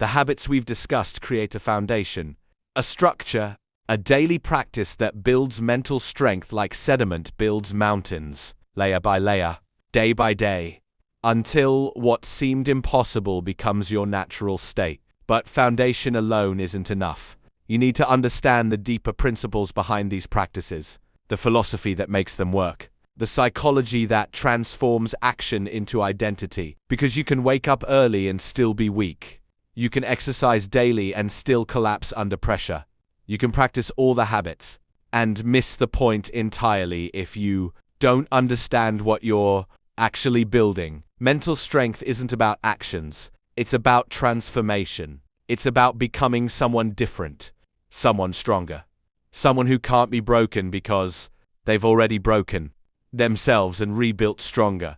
The habits we've discussed create a foundation, a structure, a daily practice that builds mental strength like sediment builds mountains, layer by layer, day by day, until what seemed impossible becomes your natural state. But foundation alone isn't enough. You need to understand the deeper principles behind these practices, the philosophy that makes them work, the psychology that transforms action into identity. Because you can wake up early and still be weak. You can exercise daily and still collapse under pressure. You can practice all the habits and miss the point entirely if you don't understand what you're actually building. Mental strength isn't about actions. It's about transformation. It's about becoming someone different, someone stronger, someone who can't be broken because they've already broken themselves and rebuilt stronger.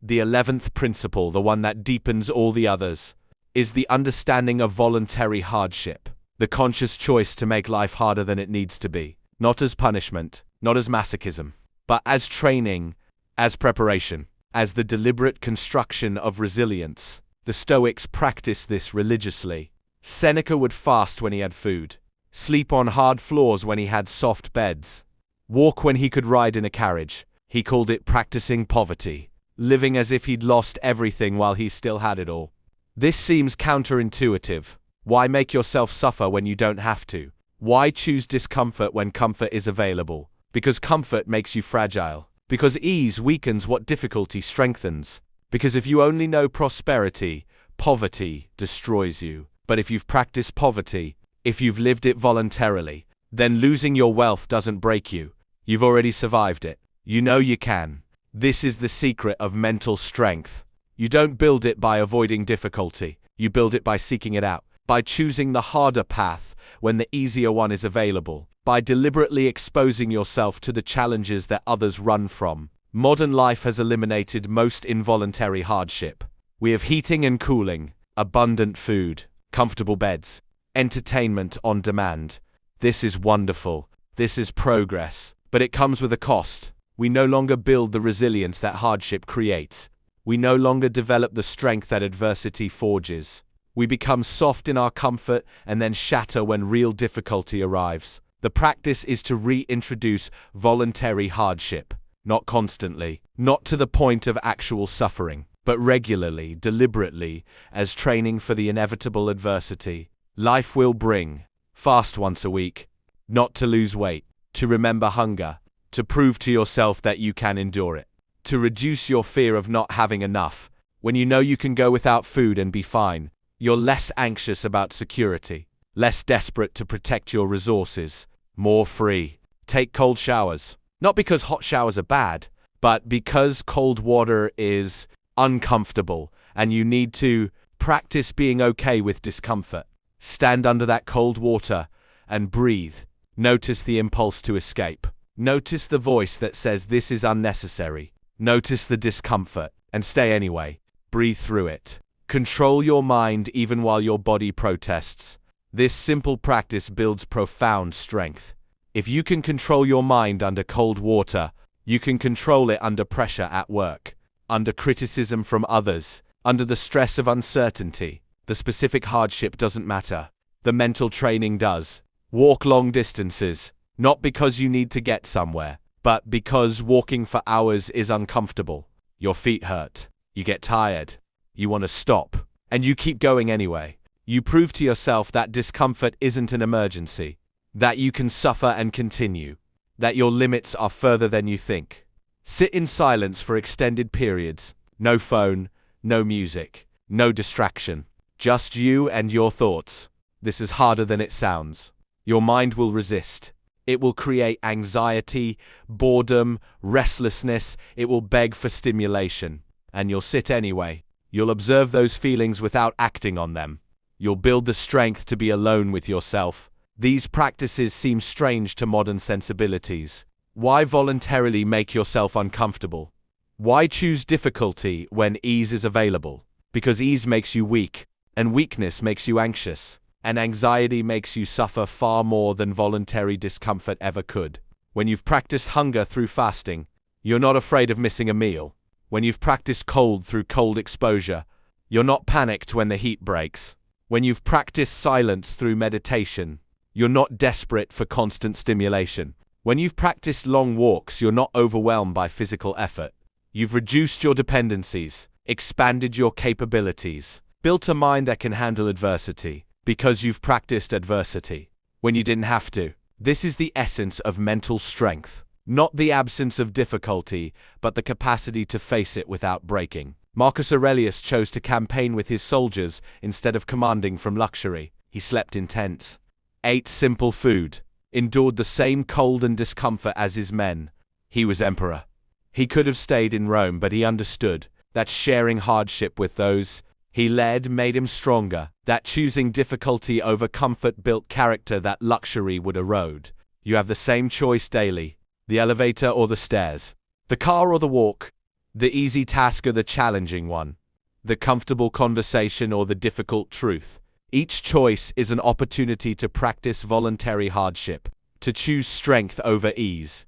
The 11th principle, the one that deepens all the others, is the understanding of voluntary hardship, the conscious choice to make life harder than it needs to be, not as punishment, not as masochism, but as training, as preparation, as the deliberate construction of resilience. The Stoics practiced this religiously. Seneca would fast when he had food, sleep on hard floors when he had soft beds, walk when he could ride in a carriage. He called it practicing poverty, living as if he'd lost everything while he still had it all. This seems counterintuitive. Why make yourself suffer when you don't have to? Why choose discomfort when comfort is available? Because comfort makes you fragile. Because ease weakens what difficulty strengthens. Because if you only know prosperity, poverty destroys you. But if you've practiced poverty, if you've lived it voluntarily, then losing your wealth doesn't break you. You've already survived it. You know you can. This is the secret of mental strength. You don't build it by avoiding difficulty. You build it by seeking it out, by choosing the harder path when the easier one is available, by deliberately exposing yourself to the challenges that others run from. Modern life has eliminated most involuntary hardship. We have heating and cooling, abundant food, comfortable beds, entertainment on demand. This is wonderful. This is progress. But it comes with a cost. We no longer build the resilience that hardship creates. We no longer develop the strength that adversity forges. We become soft in our comfort and then shatter when real difficulty arrives. The practice is to reintroduce voluntary hardship, not constantly, not to the point of actual suffering, but regularly, deliberately, as training for the inevitable adversity life will bring. Fast once a week, not to lose weight, to remember hunger, to prove to yourself that you can endure it, to reduce your fear of not having enough. When you know you can go without food and be fine, you're less anxious about security, less desperate to protect your resources, more free. Take cold showers, not because hot showers are bad, but because cold water is uncomfortable and you need to practice being okay with discomfort. Stand under that cold water and breathe. Notice the impulse to escape. Notice the voice that says this is unnecessary. Notice the discomfort and stay anyway. Breathe through it. Control your mind even while your body protests. This simple practice builds profound strength. If you can control your mind under cold water, you can control it under pressure at work, under criticism from others, under the stress of uncertainty. The specific hardship doesn't matter. The mental training does. Walk long distances, not because you need to get somewhere, but because walking for hours is uncomfortable. Your feet hurt. You get tired. You want to stop. And you keep going anyway. You prove to yourself that discomfort isn't an emergency, that you can suffer and continue, that your limits are further than you think. Sit in silence for extended periods. No phone, no music, no distraction. Just you and your thoughts. This is harder than it sounds. Your mind will resist. It will create anxiety, boredom, restlessness. It will beg for stimulation. And you'll sit anyway. You'll observe those feelings without acting on them. You'll build the strength to be alone with yourself. These practices seem strange to modern sensibilities. Why voluntarily make yourself uncomfortable? Why choose difficulty when ease is available? Because ease makes you weak, and weakness makes you anxious, and anxiety makes you suffer far more than voluntary discomfort ever could. When you've practiced hunger through fasting, you're not afraid of missing a meal. When you've practiced cold through cold exposure, you're not panicked when the heat breaks. When you've practiced silence through meditation, you're not desperate for constant stimulation. When you've practiced long walks, you're not overwhelmed by physical effort. You've reduced your dependencies, expanded your capabilities, built a mind that can handle adversity, because you've practiced adversity when you didn't have to. This is the essence of mental strength. Not the absence of difficulty, but the capacity to face it without breaking. Marcus Aurelius chose to campaign with his soldiers instead of commanding from luxury. He slept in tents, ate simple food, endured the same cold and discomfort as his men. He was emperor. He could have stayed in Rome, but he understood that sharing hardship with those he led made him stronger, that choosing difficulty over comfort built character that luxury would erode. You have the same choice daily: the elevator or the stairs, the car or the walk, the easy task or the challenging one, the comfortable conversation or the difficult truth. Each choice is an opportunity to practice voluntary hardship, to choose strength over ease,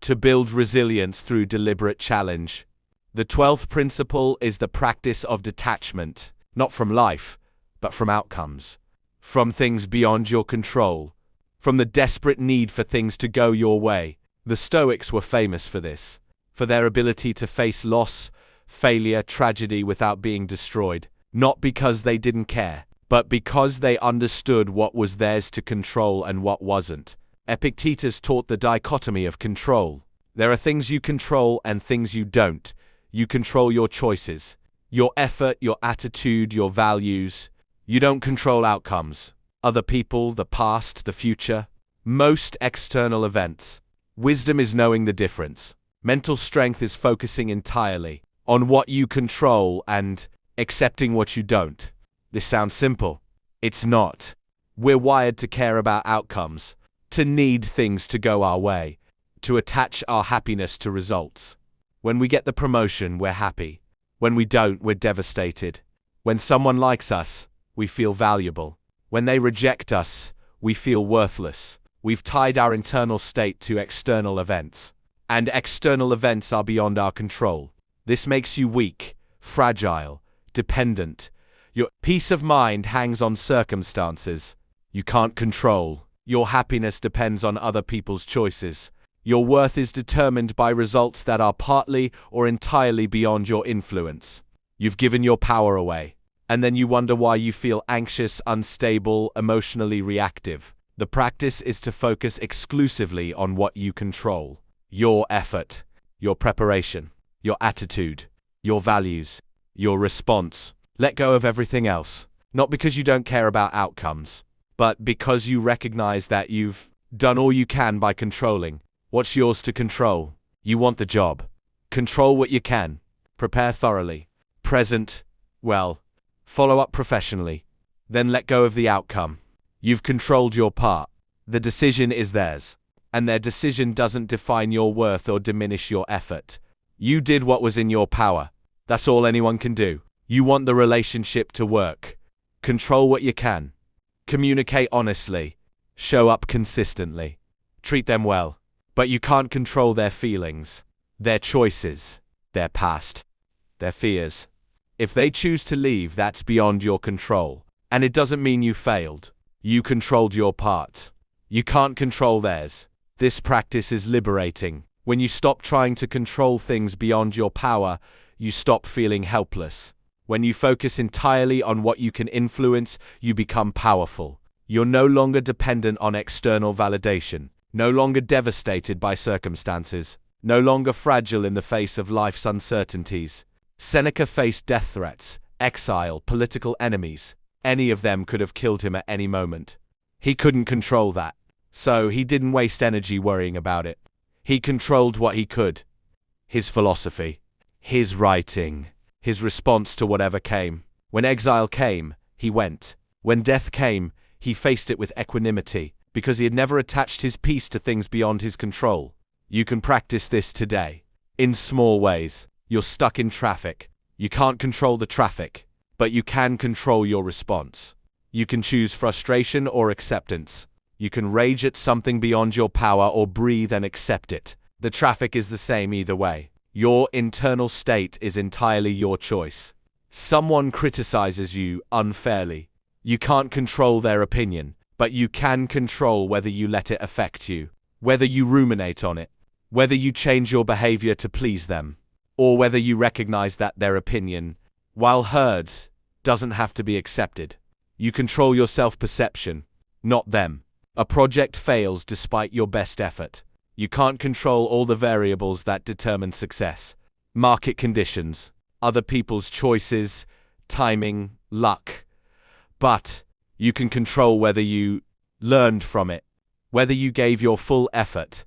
to build resilience through deliberate challenge. The 12th principle is the practice of detachment, not from life, but from outcomes, from things beyond your control, from the desperate need for things to go your way. The Stoics were famous for this, for their ability to face loss, failure, tragedy without being destroyed, not because they didn't care, but because they understood what was theirs to control and what wasn't. Epictetus taught the dichotomy of control. There are things you control and things you don't. You control your choices, your effort, your attitude, your values. You don't control outcomes, other people, the past, the future, most external events. Wisdom is knowing the difference. Mental strength is focusing entirely on what you control and accepting what you don't. This sounds simple. It's not. We're wired to care about outcomes, to need things to go our way, to attach our happiness to results. When we get the promotion, we're happy. When we don't, we're devastated. When someone likes us, we feel valuable. When they reject us, we feel worthless. We've tied our internal state to external events, and external events are beyond our control. This makes you weak, fragile, dependent. Your peace of mind hangs on circumstances you can't control. Your happiness depends on other people's choices. Your worth is determined by results that are partly or entirely beyond your influence. You've given your power away, and then you wonder why you feel anxious, unstable, emotionally reactive. The practice is to focus exclusively on what you control: your effort, your preparation, your attitude, your values, your response. Let go of everything else, not because you don't care about outcomes, but because you recognize that you've done all you can by controlling what's yours to control. You want the job. Control what you can. Prepare thoroughly. Present, well. Follow up professionally. Then let go of the outcome. You've controlled your part. The decision is theirs, and their decision doesn't define your worth or diminish your effort. You did what was in your power. That's all anyone can do. You want the relationship to work. Control what you can. Communicate honestly. Show up consistently. Treat them well. But you can't control their feelings, their choices, their past, their fears. If they choose to leave, that's beyond your control. And it doesn't mean you failed. You controlled your part. You can't control theirs. This practice is liberating. When you stop trying to control things beyond your power, you stop feeling helpless. When you focus entirely on what you can influence, you become powerful. You're no longer dependent on external validation. No longer devastated by circumstances, no longer fragile in the face of life's uncertainties. Seneca faced death threats, exile, political enemies. Any of them could have killed him at any moment. He couldn't control that, so he didn't waste energy worrying about it. He controlled what he could. His philosophy, his writing, his response to whatever came. When exile came, he went. When death came, he faced it with equanimity, because he had never attached his peace to things beyond his control. You can practice this today. In small ways. You're stuck in traffic. You can't control the traffic, but you can control your response. You can choose frustration or acceptance. You can rage at something beyond your power or breathe and accept it. The traffic is the same either way. Your internal state is entirely your choice. Someone criticizes you unfairly. You can't control their opinion, but you can control whether you let it affect you, whether you ruminate on it, whether you change your behavior to please them, or whether you recognize that their opinion, while heard, doesn't have to be accepted. You control your self-perception, not them. A project fails despite your best effort. You can't control all the variables that determine success. Market conditions, other people's choices, timing, luck. But you can control whether you learned from it, whether you gave your full effort,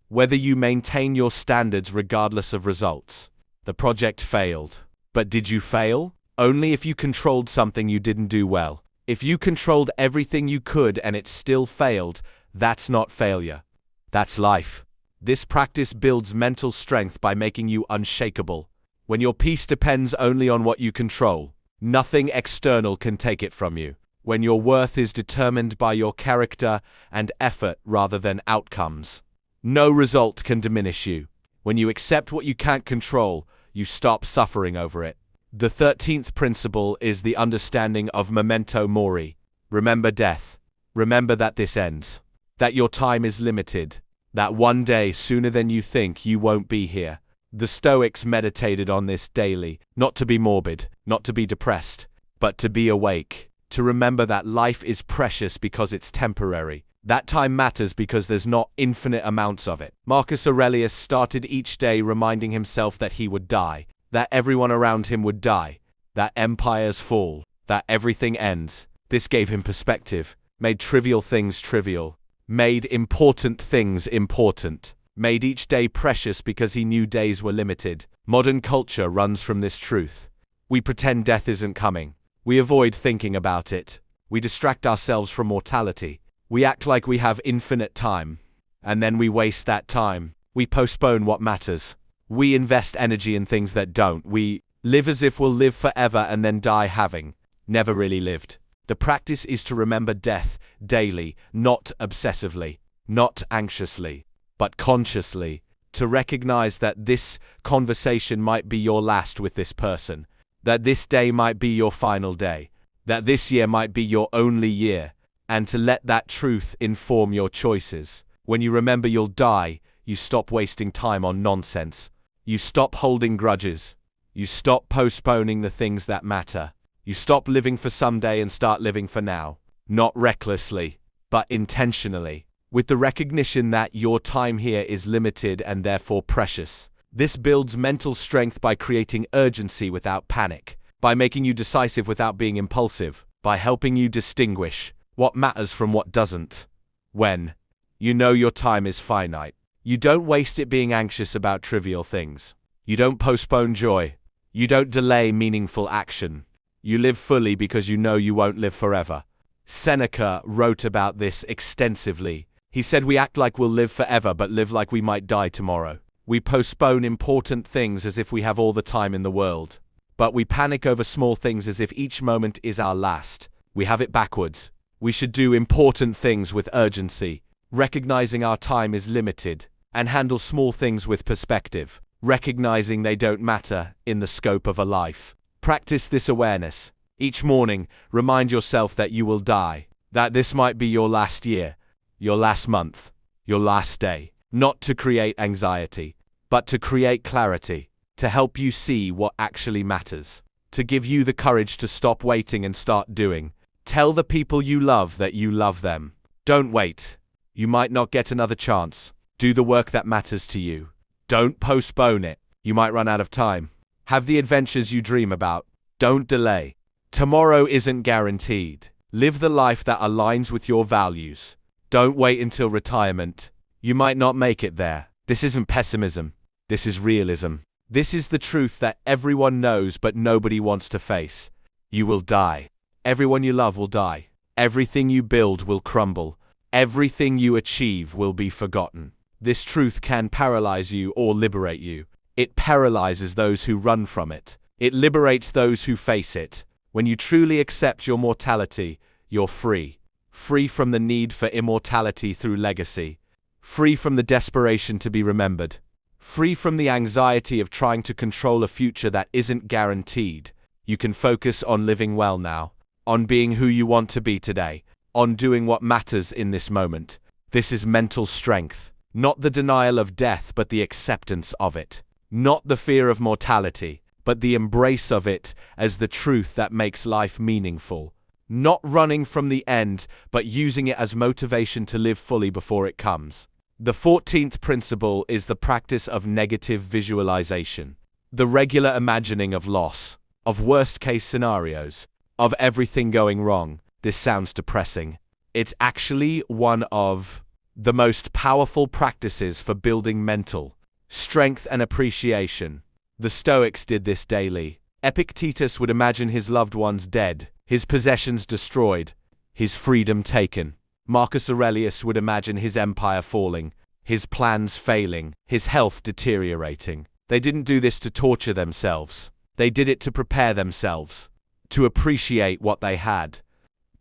whether you maintain your standards regardless of results. The project failed. But did you fail? Only if you controlled something you didn't do well. If you controlled everything you could and it still failed, that's not failure. That's life. This practice builds mental strength by making you unshakable. When your peace depends only on what you control, nothing external can take it from you. When your worth is determined by your character and effort rather than outcomes, no result can diminish you. When you accept what you can't control, you stop suffering over it. The 13th principle is the understanding of Memento Mori. Remember death. Remember that this ends. That your time is limited. That one day, sooner than you think, you won't be here. The Stoics meditated on this daily, not to be morbid, not to be depressed, but to be awake. To remember that life is precious because it's temporary. That time matters because there's not infinite amounts of it. Marcus Aurelius started each day reminding himself that he would die, that everyone around him would die, that empires fall, that everything ends. This gave him perspective, made trivial things trivial, made important things important, made each day precious because he knew days were limited. Modern culture runs from this truth. We pretend death isn't coming. We avoid thinking about it. We distract ourselves from mortality. We act like we have infinite time, and then we waste that time. We postpone what matters. We invest energy in things that don't. We live as if we'll live forever and then die having never really lived. The practice is to remember death daily, not obsessively, not anxiously, but consciously. To recognize that this conversation might be your last with this person, that this day might be your final day, that this year might be your only year, and to let that truth inform your choices. When you remember you'll die, you stop wasting time on nonsense. You stop holding grudges. You stop postponing the things that matter. You stop living for someday and start living for now. Not recklessly, but intentionally, with the recognition that your time here is limited and therefore precious. This builds mental strength by creating urgency without panic, by making you decisive without being impulsive, by helping you distinguish what matters from what doesn't. When you know your time is finite, you don't waste it being anxious about trivial things. You don't postpone joy. You don't delay meaningful action. You live fully because you know you won't live forever. Seneca wrote about this extensively. He said we act like we'll live forever but live like we might die tomorrow. We postpone important things as if we have all the time in the world. But we panic over small things as if each moment is our last. We have it backwards. We should do important things with urgency, recognizing our time is limited, and handle small things with perspective, recognizing they don't matter in the scope of a life. Practice this awareness. Each morning, remind yourself that you will die, that this might be your last year, your last month, your last day. Not to create anxiety, but to create clarity, to help you see what actually matters, to give you the courage to stop waiting and start doing. Tell the people you love that you love them. Don't wait. You might not get another chance. Do the work that matters to you. Don't postpone it. You might run out of time. Have the adventures you dream about. Don't delay. Tomorrow isn't guaranteed. Live the life that aligns with your values. Don't wait until retirement. You might not make it there. This isn't pessimism. This is realism. This is the truth that everyone knows but nobody wants to face. You will die. Everyone you love will die. Everything you build will crumble. Everything you achieve will be forgotten. This truth can paralyze you or liberate you. It paralyzes those who run from it. It liberates those who face it. When you truly accept your mortality, you're free. Free from the need for immortality through legacy. Free from the desperation to be remembered. Free from the anxiety of trying to control a future that isn't guaranteed. You can focus on living well now. on being who you want to be today, on doing what matters in this moment. This is mental strength, not the denial of death, but the acceptance of it, not the fear of mortality, but the embrace of it as the truth that makes life meaningful, not running from the end, but using it as motivation to live fully before it comes. The 14th principle is the practice of negative visualization, the regular imagining of loss, of worst-case scenarios, of everything going wrong. This sounds depressing. It's actually one of the most powerful practices for building mental strength and appreciation. The Stoics did this daily. Epictetus would imagine his loved ones dead, his possessions destroyed, his freedom taken. Marcus Aurelius would imagine his empire falling, his plans failing, his health deteriorating. They didn't do this to torture themselves. They did it to prepare themselves, to appreciate what they had,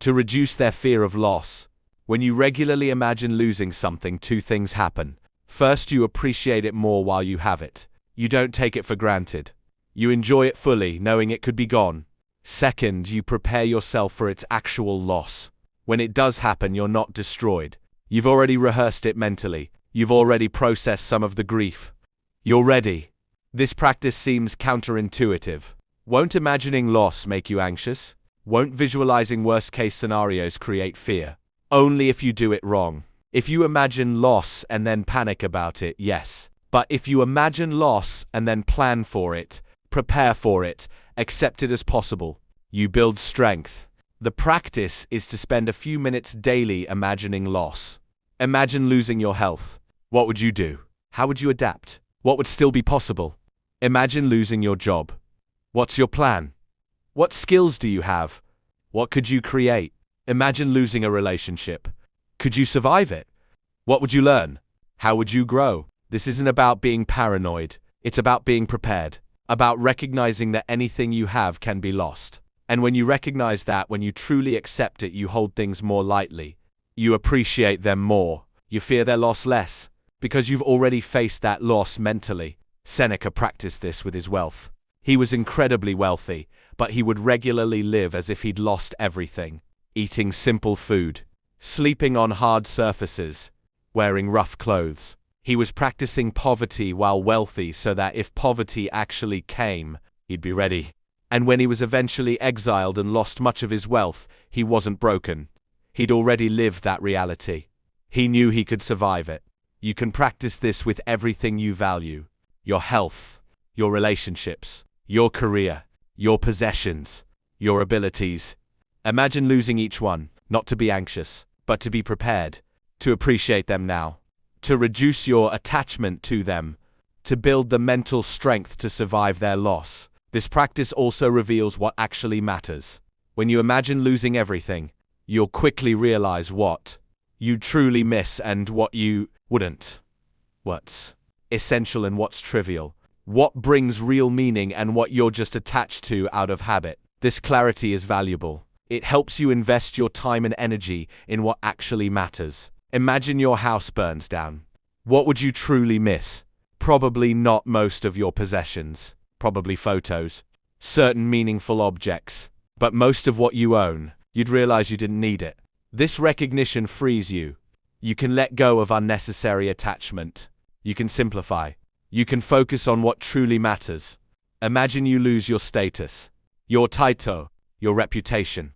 to reduce their fear of loss. When you regularly imagine losing something, two things happen. First, you appreciate it more while you have it. You don't take it for granted. You enjoy it fully, knowing it could be gone. Second, you prepare yourself for its actual loss. When it does happen, you're not destroyed. You've already rehearsed it mentally. You've already processed some of the grief. You're ready. This practice seems counterintuitive. Won't imagining loss make you anxious? Won't visualizing worst-case scenarios create fear? Only if you do it wrong. If you imagine loss and then panic about it, yes. But if you imagine loss and then plan for it, prepare for it, accept it as possible, you build strength. The practice is to spend a few minutes daily imagining loss. Imagine losing your health. What would you do? How would you adapt? What would still be possible? Imagine losing your job. What's your plan? What skills do you have? What could you create? Imagine losing a relationship. Could you survive it? What would you learn? How would you grow? This isn't about being paranoid. It's about being prepared, about recognizing that anything you have can be lost. And when you recognize that, when you truly accept it, you hold things more lightly. You appreciate them more. You fear their loss less, because you've already faced that loss mentally. Seneca practiced this with his wealth. He was incredibly wealthy, but he would regularly live as if he'd lost everything. Eating simple food, sleeping on hard surfaces, wearing rough clothes. He was practicing poverty while wealthy so that if poverty actually came, he'd be ready. And when he was eventually exiled and lost much of his wealth, he wasn't broken. He'd already lived that reality. He knew he could survive it. You can practice this with everything you value. Your health, your relationships, your career, your possessions, your abilities. Imagine losing each one, not to be anxious, but to be prepared, to appreciate them now, to reduce your attachment to them, to build the mental strength to survive their loss. This practice also reveals what actually matters. When you imagine losing everything, you'll quickly realize what you truly miss and what you wouldn't. What's essential and what's trivial. What brings real meaning and what you're just attached to out of habit. This clarity is valuable. It helps you invest your time and energy in what actually matters. Imagine your house burns down. What would you truly miss? Probably not most of your possessions. Probably photos, certain meaningful objects, but most of what you own, you'd realize you didn't need it. This recognition frees you. You can let go of unnecessary attachment. You can simplify. You can focus on what truly matters. Imagine you lose your status, your title, your reputation.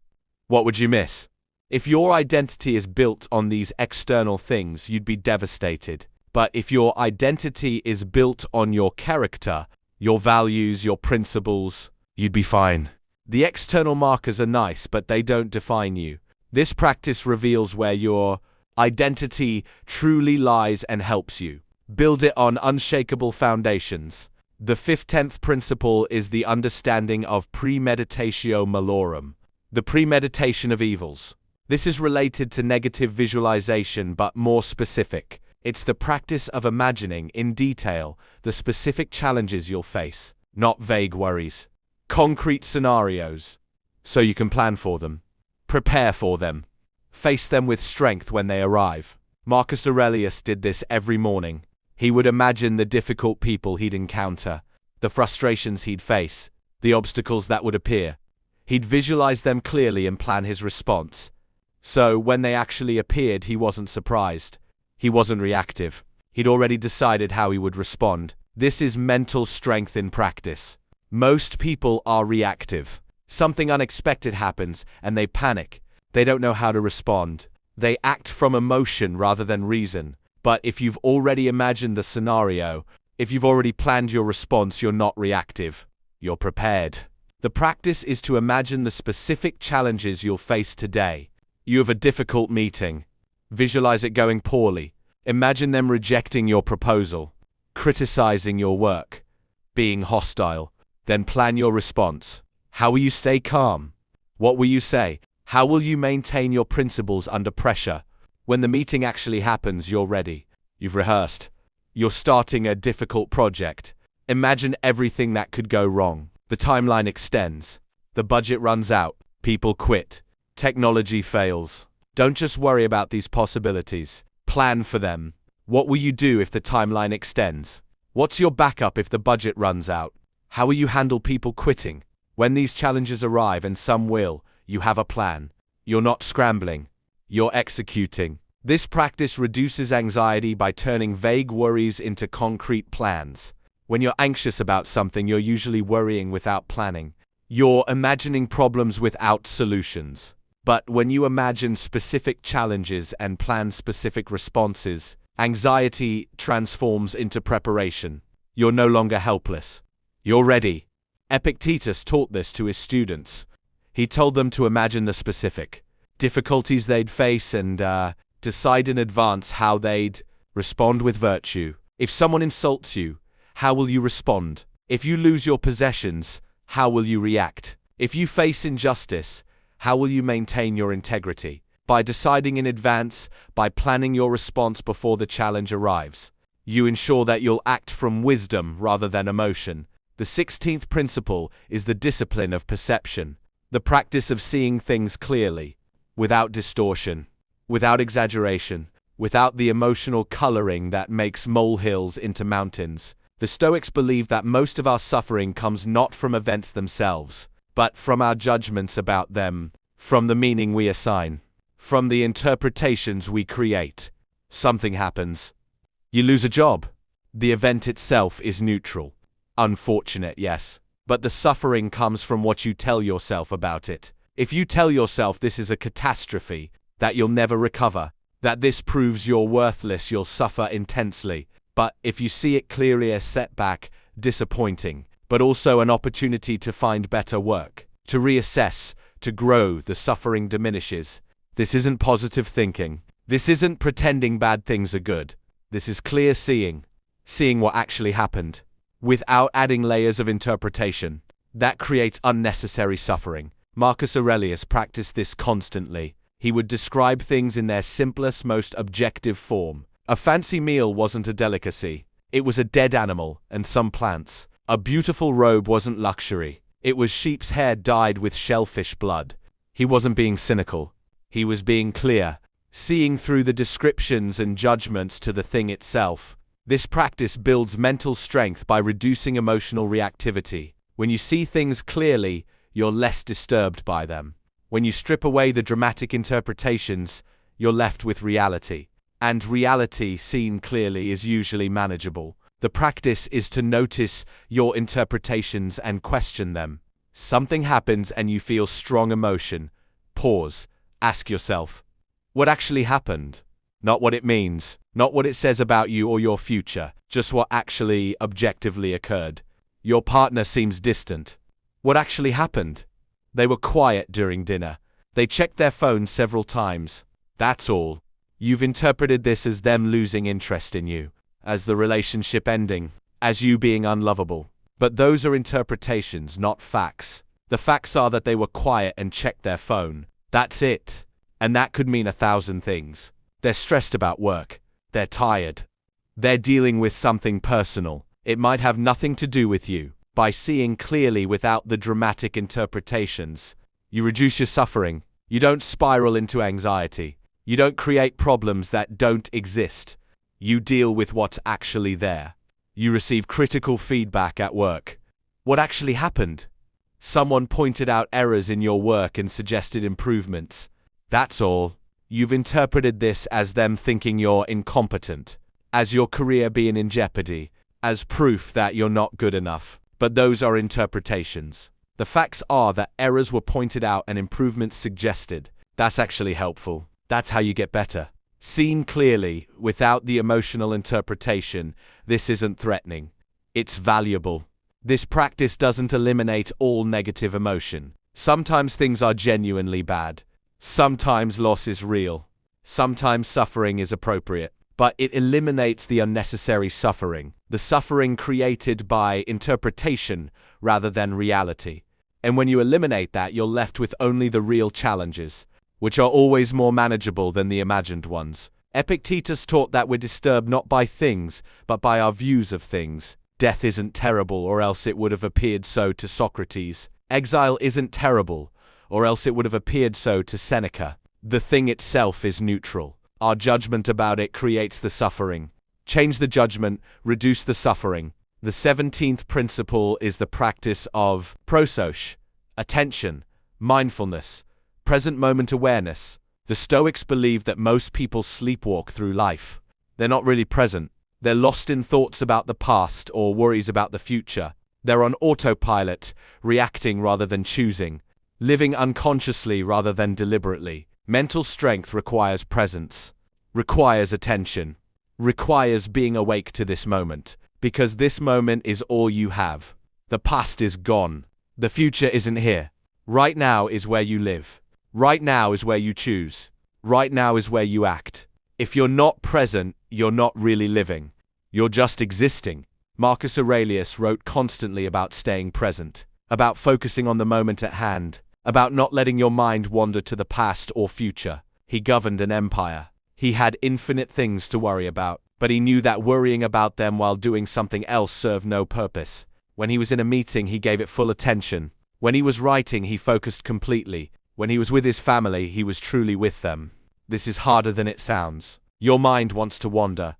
What would you miss? If your identity is built on these external things, you'd be devastated. But if your identity is built on your character, your values, your principles, you'd be fine. The external markers are nice, but they don't define you. This practice reveals where your identity truly lies and helps you. Build it on unshakable foundations. The 15th principle is the understanding of premeditatio malorum, the premeditation of evils. This is related to negative visualization, but more specific. It's the practice of imagining in detail the specific challenges you'll face, not vague worries. Concrete scenarios, so you can plan for them, prepare for them, face them with strength when they arrive. Marcus Aurelius did this every morning. He would imagine the difficult people he'd encounter, the frustrations he'd face, the obstacles that would appear. He'd visualize them clearly and plan his response. So when they actually appeared, he wasn't surprised. He wasn't reactive. He'd already decided how he would respond. This is mental strength in practice. Most people are reactive. Something unexpected happens and they panic. They don't know how to respond. They act from emotion rather than reason. But if you've already imagined the scenario, if you've already planned your response, you're not reactive. You're prepared. The practice is to imagine the specific challenges you'll face today. You have a difficult meeting. Visualize it going poorly. Imagine them rejecting your proposal, criticizing your work, being hostile. Then plan your response. How will you stay calm? What will you say? How will you maintain your principles under pressure? When the meeting actually happens, you're ready. You've rehearsed. You're starting a difficult project. Imagine everything that could go wrong. The timeline extends. The budget runs out. People quit. Technology fails. Don't just worry about these possibilities. Plan for them. What will you do if the timeline extends? What's your backup if the budget runs out? How will you handle people quitting? When these challenges arrive, and some will, you have a plan. You're not scrambling. You're executing. This practice reduces anxiety by turning vague worries into concrete plans. When you're anxious about something, you're usually worrying without planning. You're imagining problems without solutions. But when you imagine specific challenges and plan specific responses, anxiety transforms into preparation. You're no longer helpless. You're ready. Epictetus taught this to his students. He told them to imagine the specific difficulties they'd face and decide in advance how they'd respond with virtue. If someone insults you, how will you respond? If you lose your possessions, how will you react? If you face injustice, how will you maintain your integrity? By deciding in advance, by planning your response before the challenge arrives, you ensure that you'll act from wisdom rather than emotion. The 16th principle is the discipline of perception, the practice of seeing things clearly, without distortion, without exaggeration, without the emotional coloring that makes molehills into mountains. The Stoics believe that most of our suffering comes not from events themselves, but from our judgments about them, from the meaning we assign, from the interpretations we create. Something happens. You lose a job. The event itself is neutral. Unfortunate, yes. But the suffering comes from what you tell yourself about it. If you tell yourself this is a catastrophe, that you'll never recover, that this proves you're worthless, you'll suffer intensely. But if you see it clearly as setback, disappointing, but also an opportunity to find better work, to reassess, to grow, the suffering diminishes. This isn't positive thinking. This isn't pretending bad things are good. This is clear seeing. Seeing what actually happened, without adding layers of interpretation. That creates unnecessary suffering. Marcus Aurelius practiced this constantly. He would describe things in their simplest, most objective form. A fancy meal wasn't a delicacy. It was a dead animal and some plants. A beautiful robe wasn't luxury. It was sheep's hair dyed with shellfish blood. He wasn't being cynical. He was being clear, seeing through the descriptions and judgments to the thing itself. This practice builds mental strength by reducing emotional reactivity. When you see things clearly, you're less disturbed by them. When you strip away the dramatic interpretations, you're left with reality. And reality seen clearly is usually manageable. The practice is to notice your interpretations and question them. Something happens and you feel strong emotion. Pause. Ask yourself, what actually happened? Not what it means, not what it says about you or your future, just what actually objectively occurred. Your partner seems distant. What actually happened? They were quiet during dinner. They checked their phone several times. That's all. You've interpreted this as them losing interest in you, as the relationship ending, as you being unlovable. But those are interpretations, not facts. The facts are that they were quiet and checked their phone. That's it. And that could mean 1,000 things. They're stressed about work. They're tired. They're dealing with something personal. It might have nothing to do with you. By seeing clearly without the dramatic interpretations, you reduce your suffering. You don't spiral into anxiety. You don't create problems that don't exist. You deal with what's actually there. You receive critical feedback at work. What actually happened? Someone pointed out errors in your work and suggested improvements. That's all. You've interpreted this as them thinking you're incompetent, as your career being in jeopardy, as proof that you're not good enough. But those are interpretations. The facts are that errors were pointed out and improvements suggested. That's actually helpful. That's how you get better. Seen clearly, without the emotional interpretation, this isn't threatening. It's valuable. This practice doesn't eliminate all negative emotion. Sometimes things are genuinely bad. Sometimes loss is real. Sometimes suffering is appropriate. But it eliminates the unnecessary suffering, the suffering created by interpretation rather than reality. And when you eliminate that, you're left with only the real challenges, which are always more manageable than the imagined ones. Epictetus taught that we're disturbed not by things, but by our views of things. Death isn't terrible, or else it would have appeared so to Socrates. Exile isn't terrible, or else it would have appeared so to Seneca. The thing itself is neutral. Our judgment about it creates the suffering. Change the judgment, reduce the suffering. The 17th principle is the practice of prososh, attention, mindfulness, present moment awareness. The Stoics believe that most people sleepwalk through life. They're not really present. They're lost in thoughts about the past or worries about the future. They're on autopilot, reacting rather than choosing, living unconsciously rather than deliberately. Mental strength requires presence, requires attention, requires being awake to this moment, because this moment is all you have. The past is gone. The future isn't here. Right now is where you live. Right now is where you choose. Right now is where you act. If you're not present, you're not really living. You're just existing. Marcus Aurelius wrote constantly about staying present, about focusing on the moment at hand, about not letting your mind wander to the past or future. He governed an empire. He had infinite things to worry about, but he knew that worrying about them while doing something else served no purpose. When he was in a meeting, he gave it full attention. When he was writing, he focused completely. When he was with his family, he was truly with them. This is harder than it sounds. Your mind wants to wander,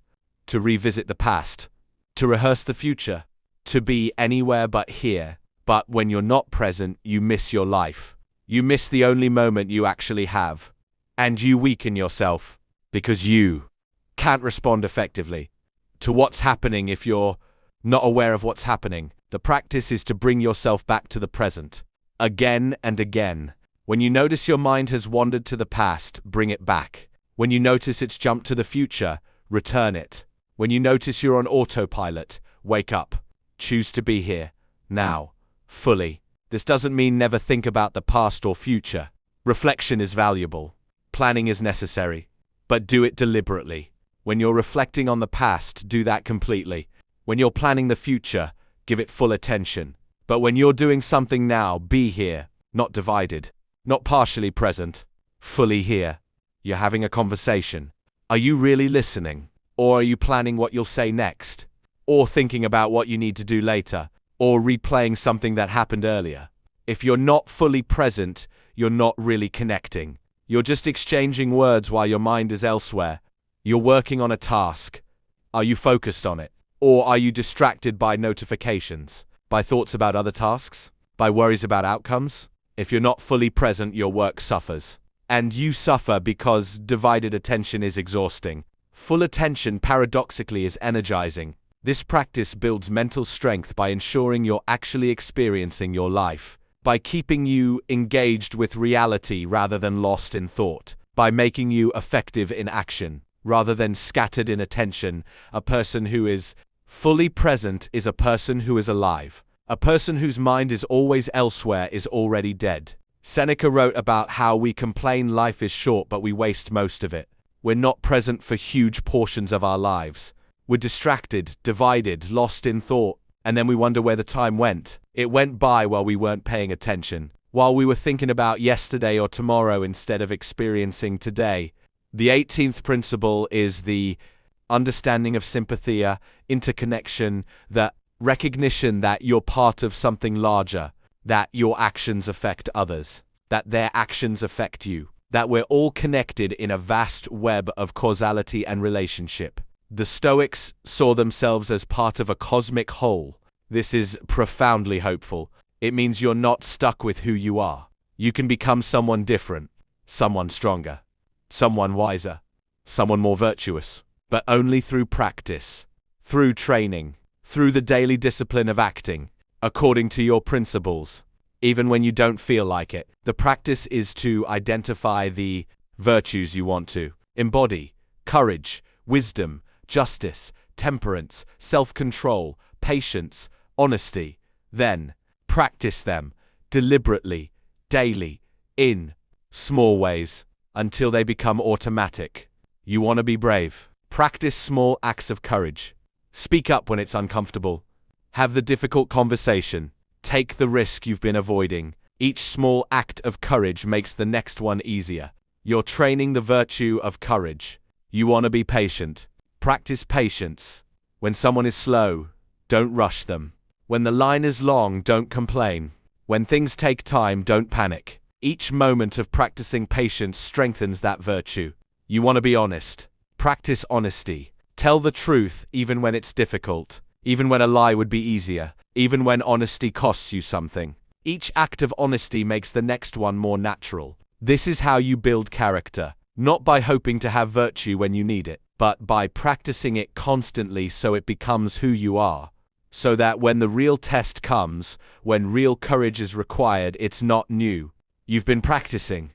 to revisit the past, to rehearse the future, to be anywhere but here. But when you're not present, you miss your life. You miss the only moment you actually have. And you weaken yourself, because you can't respond effectively to what's happening if you're not aware of what's happening. The practice is to bring yourself back to the present, again and again. When you notice your mind has wandered to the past, bring it back. When you notice it's jumped to the future, return it. When you notice you're on autopilot, wake up. Choose to be here, now, fully. This doesn't mean never think about the past or future. Reflection is valuable. Planning is necessary. But do it deliberately. When you're reflecting on the past, do that completely. When you're planning the future, give it full attention. But when you're doing something now, be here, not divided, not partially present, fully here. You're having a conversation. Are you really listening? Or are you planning what you'll say next? Or thinking about what you need to do later? Or replaying something that happened earlier? If you're not fully present, you're not really connecting. You're just exchanging words while your mind is elsewhere. You're working on a task. Are you focused on it? Or are you distracted by notifications? By thoughts about other tasks? By worries about outcomes? If you're not fully present, your work suffers. And you suffer because divided attention is exhausting. Full attention, paradoxically, is energizing. This practice builds mental strength by ensuring you're actually experiencing your life, by keeping you engaged with reality rather than lost in thought, by making you effective in action rather than scattered in attention. A person who is fully present is a person who is alive. A person whose mind is always elsewhere is already dead. Seneca wrote about how we complain life is short, but we waste most of it. We're not present for huge portions of our lives. We're distracted, divided, lost in thought, and then we wonder where the time went. It went by while we weren't paying attention, while we were thinking about yesterday or tomorrow instead of experiencing today. The 18th principle is the understanding of sympathia, interconnection, the recognition that you're part of something larger, that your actions affect others, that their actions affect you, that we're all connected in a vast web of causality and relationship. The Stoics saw themselves as part of a cosmic whole. This is profoundly hopeful. It means you're not stuck with who you are. You can become someone different, someone stronger, someone wiser, someone more virtuous, but only through practice, through training, through the daily discipline of acting, according to your principles, even when you don't feel like it. The practice is to identify the virtues you want to embody: courage, wisdom, justice, temperance, self-control, patience, honesty. Then, practice them deliberately, daily, in small ways, until they become automatic. You want to be brave? Practice small acts of courage. Speak up when it's uncomfortable. Have the difficult conversation. Take the risk you've been avoiding. Each small act of courage makes the next one easier. You're training the virtue of courage. You want to be patient. Practice patience. When someone is slow, don't rush them. When the line is long, don't complain. When things take time, don't panic. Each moment of practicing patience strengthens that virtue. You want to be honest. Practice honesty. Tell the truth even when it's difficult, even when a lie would be easier, even when honesty costs you something. Each act of honesty makes the next one more natural. This is how you build character, not by hoping to have virtue when you need it, but by practicing it constantly so it becomes who you are. So that when the real test comes, when real courage is required, it's not new. You've been practicing.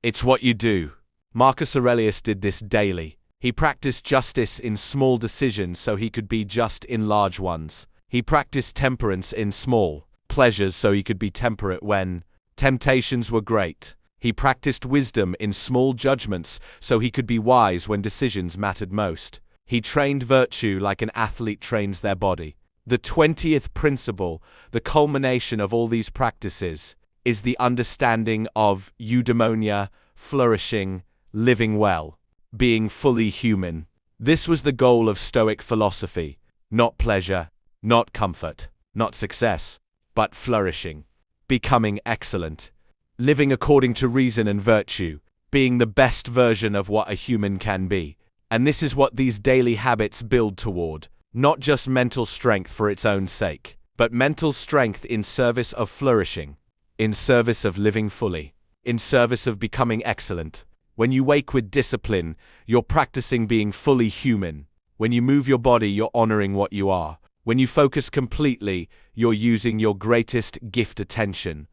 It's what you do. Marcus Aurelius did this daily. He practiced justice in small decisions so he could be just in large ones. He practiced temperance in small pleasures so he could be temperate when temptations were great. He practiced wisdom in small judgments so he could be wise when decisions mattered most. He trained virtue like an athlete trains their body. The 20th principle, the culmination of all these practices, is the understanding of eudaimonia, flourishing, living well, being fully human. This was the goal of Stoic philosophy: not pleasure, not comfort, not success, but flourishing, becoming excellent, living according to reason and virtue, being the best version of what a human can be. And this is what these daily habits build toward. Not just mental strength for its own sake, but mental strength in service of flourishing, in service of living fully, in service of becoming excellent. When you wake with discipline, you're practicing being fully human. When you move your body, you're honoring what you are. When you focus completely, you're using your greatest gift, attention.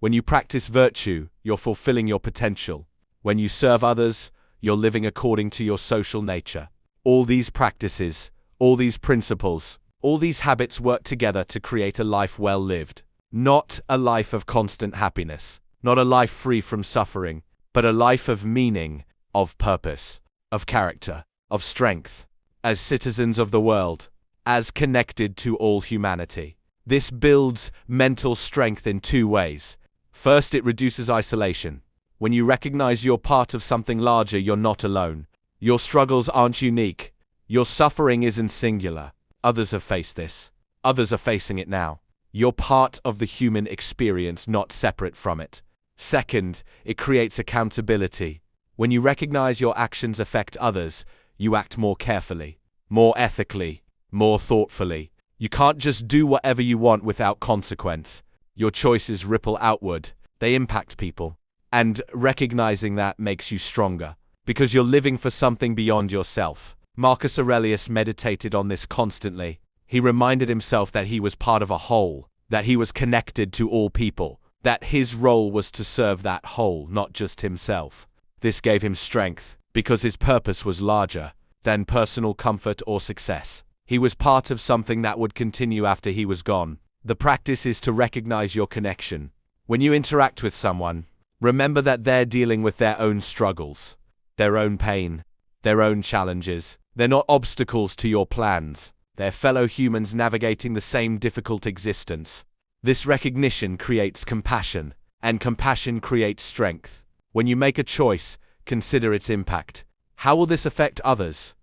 When you practice virtue, you're fulfilling your potential. When you serve others, you're living according to your social nature. All these practices, all these principles, all these habits work together to create a life well lived. Not a life of constant happiness, not a life free from suffering, but a life of meaning, of purpose, of character, of strength, as citizens of the world, as connected to all humanity. This builds mental strength in two ways. First, it reduces isolation. When you recognize you're part of something larger, you're not alone. Your struggles aren't unique. Your suffering isn't singular. Others have faced this. Others are facing it now. You're part of the human experience, not separate from it. Second, it creates accountability. When you recognize your actions affect others, you act more carefully, more ethically, more thoughtfully. You can't just do whatever you want without consequence. Your choices ripple outward. They impact people. And recognizing that makes you stronger, because you're living for something beyond yourself. Marcus Aurelius meditated on this constantly. He reminded himself that he was part of a whole, that he was connected to all people, that his role was to serve that whole, not just himself. This gave him strength, because his purpose was larger than personal comfort or success. He was part of something that would continue after he was gone. The practice is to recognize your connection. When you interact with someone, remember that they're dealing with their own struggles, their own pain, their own challenges. They're not obstacles to your plans. They're fellow humans navigating the same difficult existence. This recognition creates compassion, and compassion creates strength. When you make a choice, consider its impact. How will this affect others?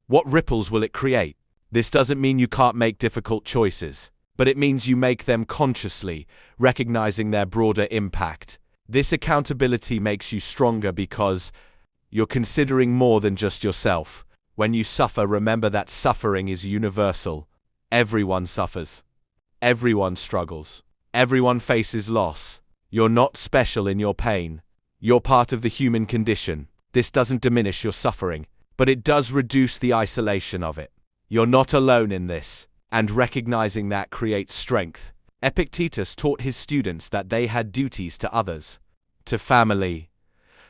What ripples will it create? This doesn't mean you can't make difficult choices, but it means you make them consciously, recognizing their broader impact. This accountability makes you stronger because you're considering more than just yourself. When you suffer, remember that suffering is universal. Everyone suffers. Everyone struggles. Everyone faces loss. You're not special in your pain. You're part of the human condition. This doesn't diminish your suffering, but it does reduce the isolation of it. You're not alone in this, and recognizing that creates strength. Epictetus taught his students that they had duties to others, to family,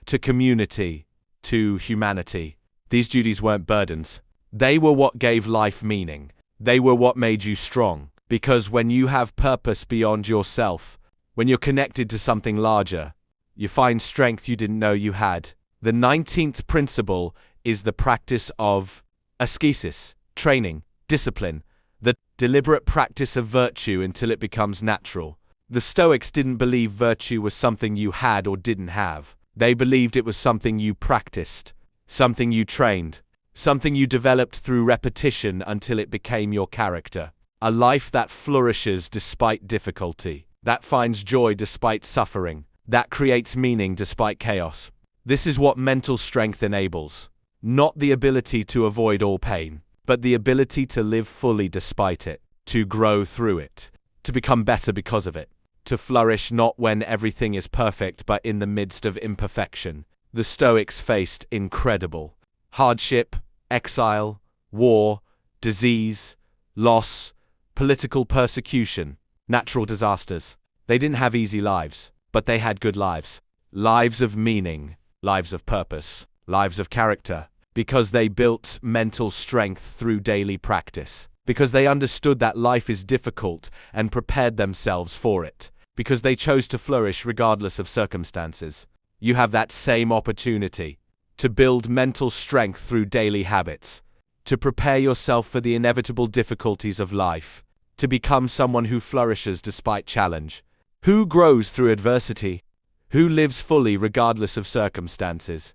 to community, to humanity. These duties weren't burdens. They were what gave life meaning. They were what made you strong. Because when you have purpose beyond yourself, when you're connected to something larger, you find strength you didn't know you had. The 19th principle is the practice of ascesis, training, discipline, the deliberate practice of virtue until it becomes natural. The Stoics didn't believe virtue was something you had or didn't have. They believed it was something you practiced, something you trained, something you developed through repetition until it became your character. A life that flourishes despite difficulty, that finds joy despite suffering, that creates meaning despite chaos. This is what mental strength enables. Not the ability to avoid all pain, but the ability to live fully despite it, to grow through it, to become better because of it, to flourish not when everything is perfect but in the midst of imperfection. The Stoics faced incredible hardship, exile, war, disease, loss, political persecution, natural disasters. They didn't have easy lives, but they had good lives. Lives of meaning, lives of purpose, lives of character, because they built mental strength through daily practice, because they understood that life is difficult and prepared themselves for it, because they chose to flourish regardless of circumstances. You have that same opportunity to build mental strength through daily habits, to prepare yourself for the inevitable difficulties of life, to become someone who flourishes despite challenge, who grows through adversity, who lives fully regardless of circumstances.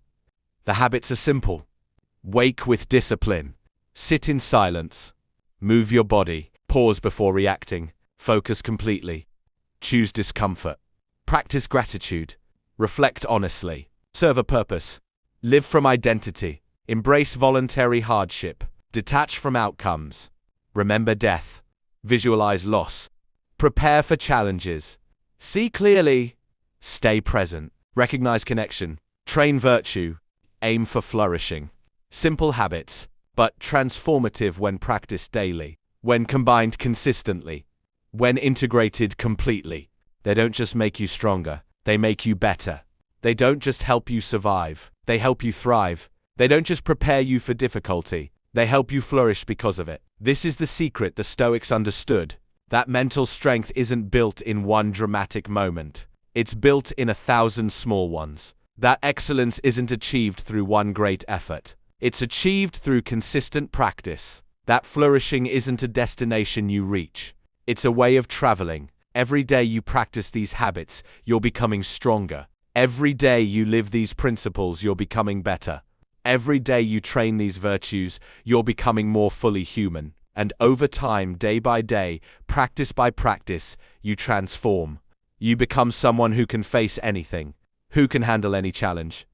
The habits are simple. Wake with discipline. Sit in silence. Move your body. Pause before reacting. Focus completely. Choose discomfort. Practice gratitude. Reflect honestly. Serve a purpose. Live from identity. Embrace voluntary hardship. Detach from outcomes. Remember death. Visualize loss. Prepare for challenges. See clearly. Stay present. Recognize connection. Train virtue. Aim for flourishing. Simple habits, but transformative when practiced daily, when combined consistently, when integrated completely. They don't just make you stronger, they make you better. They don't just help you survive, they help you thrive. They don't just prepare you for difficulty, they help you flourish because of it. This is the secret the Stoics understood. That mental strength isn't built in one dramatic moment. It's built in 1,000 small ones. That excellence isn't achieved through one great effort. It's achieved through consistent practice. That flourishing isn't a destination you reach. It's a way of traveling. Every day you practice these habits, you're becoming stronger. Every day you live these principles, you're becoming better. Every day you train these virtues, you're becoming more fully human. And over time, day by day, practice by practice, you transform. You become someone who can face anything, who can handle any challenge,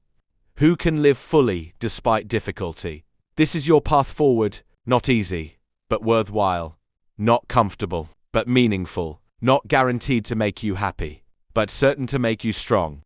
who can live fully despite difficulty. This is your path forward, not easy, but worthwhile, not comfortable, but meaningful, not guaranteed to make you happy, but certain to make you strong.